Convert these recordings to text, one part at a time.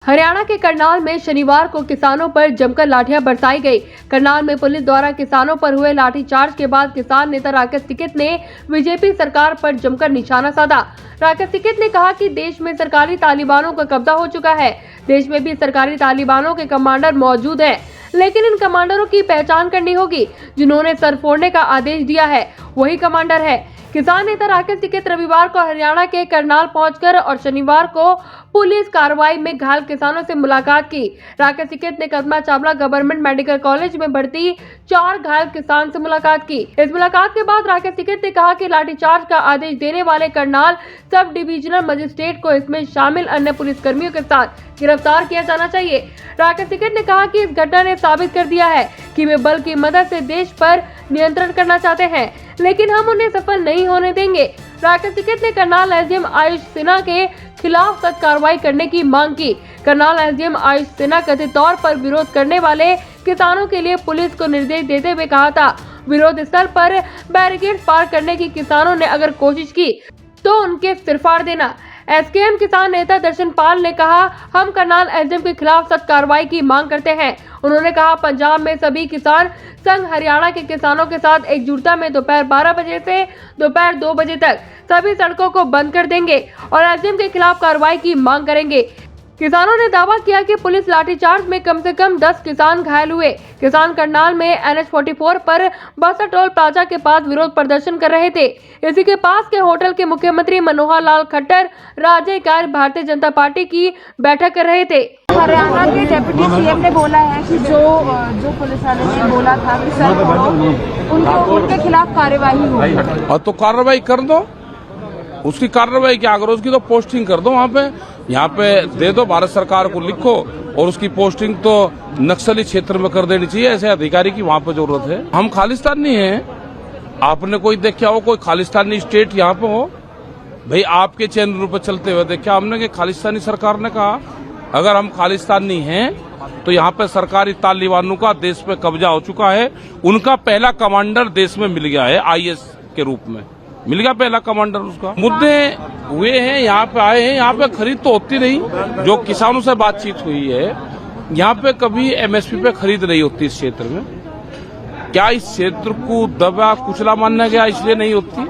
हरियाणा के करनाल में शनिवार को किसानों पर जमकर लाठियां बरसाई गई। करनाल में पुलिस द्वारा किसानों पर हुए लाठीचार्ज के बाद किसान नेता राकेश टिकैत ने बीजेपी सरकार पर जमकर निशाना साधा। राकेश टिकैत ने कहा कि देश में सरकारी तालिबानों का कब्जा हो चुका है। देश में भी सरकारी तालिबानों के कमांडर मौजूद हैं, लेकिन इन कमांडरों की पहचान करनी होगी। जिन्होंने सर फोड़ने का आदेश दिया है वही कमांडर है। किसान नेता राकेश टिकैत रविवार को हरियाणा के करनाल पहुंचकर और शनिवार को पुलिस कार्रवाई में घायल किसानों से मुलाकात की। राकेश टिकैत ने Kadma Chawla government medical college में भर्ती 4 घायल किसान से मुलाकात की। इस मुलाकात के बाद राकेश टिकैत ने कहा कि लाठीचार्ज का आदेश देने वाले करनाल सब डिविजनल मजिस्ट्रेट को इसमें शामिल अन्य पुलिसकर्मियों के साथ गिरफ्तार किया जाना चाहिए। राकेश टिकैत ने कहा कि इस घटना ने साबित कर दिया है कि वे बल की मदद से देश पर नियंत्रण करना चाहते हैं, लेकिन हम उन्हें सफल नहीं होने देंगे। राकेश टिकैत ने करनाल एसडीएम आयुष सिन्हा के खिलाफ सख्त कार्रवाई करने की मांग की। करनाल एसडीएम आयुष सिन्हा कथित तौर पर विरोध करने वाले किसानों के लिए पुलिस को निर्देश देते हुए कहा था, विरोध स्थल पर बैरिकेड पार करने की किसानों ने अगर कोशिश की तो उनके सिर फाड़ देना। एसकेएम किसान नेता दर्शन पाल ने कहा, हम करनाल एसडीएम के खिलाफ सख्त कार्रवाई की मांग करते हैं। उन्होंने कहा, पंजाब में सभी किसान संघ हरियाणा के किसानों के साथ एकजुटता में दोपहर 12 बजे से दोपहर 2 बजे तक सभी सड़कों को बंद कर देंगे और एसडीएम के खिलाफ कार्रवाई की मांग करेंगे। किसानों ने दावा किया कि पुलिस लाठीचार्ज में कम से कम 10 किसान घायल हुए। किसान करनाल में NH-44 पर बसा टोल प्लाजा के पास विरोध प्रदर्शन कर रहे थे। इसी के पास के होटल के मुख्यमंत्री मनोहर लाल खट्टर राज्य कार्य भारतीय जनता पार्टी की बैठक कर रहे थे। हरियाणा के डिप्टी सीएम ने बोला है कि जो पुलिस वाले ने बोला था कि सर उनके खिलाफ कार्यवाही होगी। और तो कार्रवाई कर दो, उसकी कार्रवाई क्या करो, उसकी तो पोस्टिंग कर दो। वहाँ पे यहाँ पे दे दो, भारत सरकार को लिखो और उसकी पोस्टिंग तो नक्सली क्षेत्र में कर देनी चाहिए। ऐसे अधिकारी की वहाँ पे जरूरत है। हम खालिस्तानी हैं। आपने कोई देखा हो कोई खालिस्तानी स्टेट यहाँ पे हो? भाई आपके चैनल पर चलते हुए देखा हमने कि खालिस्तानी सरकार ने कहा अगर हम खालिस्तानी हैं तो यहाँ पे सरकारी तालिबानों का देश पे कब्जा हो चुका है। उनका पहला कमांडर देश में मिल गया है, IAS के रूप में मिल गया पहला कमांडर उसका। मुद्दे हुए हैं, यहाँ पे आए हैं, यहाँ पे खरीद तो होती नहीं। जो किसानों से बातचीत हुई है, यहाँ पे कभी MSP पे खरीद नहीं होती इस क्षेत्र में। क्या इस क्षेत्र को दबा कुचला माना गया इसलिए नहीं होती?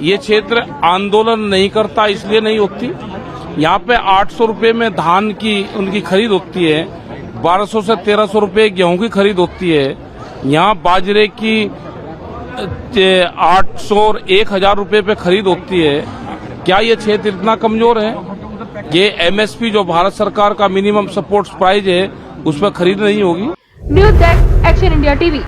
ये क्षेत्र आंदोलन नहीं करता इसलिए नहीं होती। यहाँ पे 800 रुपए में धान की उनकी खरीद होती है, 1200 से 1300 रुपए गेहूं की खरीद होती है। यहाँ बाजरे की 800 और 1000 रुपए पे खरीद होती है। क्या ये क्षेत्र इतना कमजोर है? ये MSP जो भारत सरकार का मिनिमम सपोर्ट प्राइस है उस पर खरीद नहीं होगी। News desk, action India TV.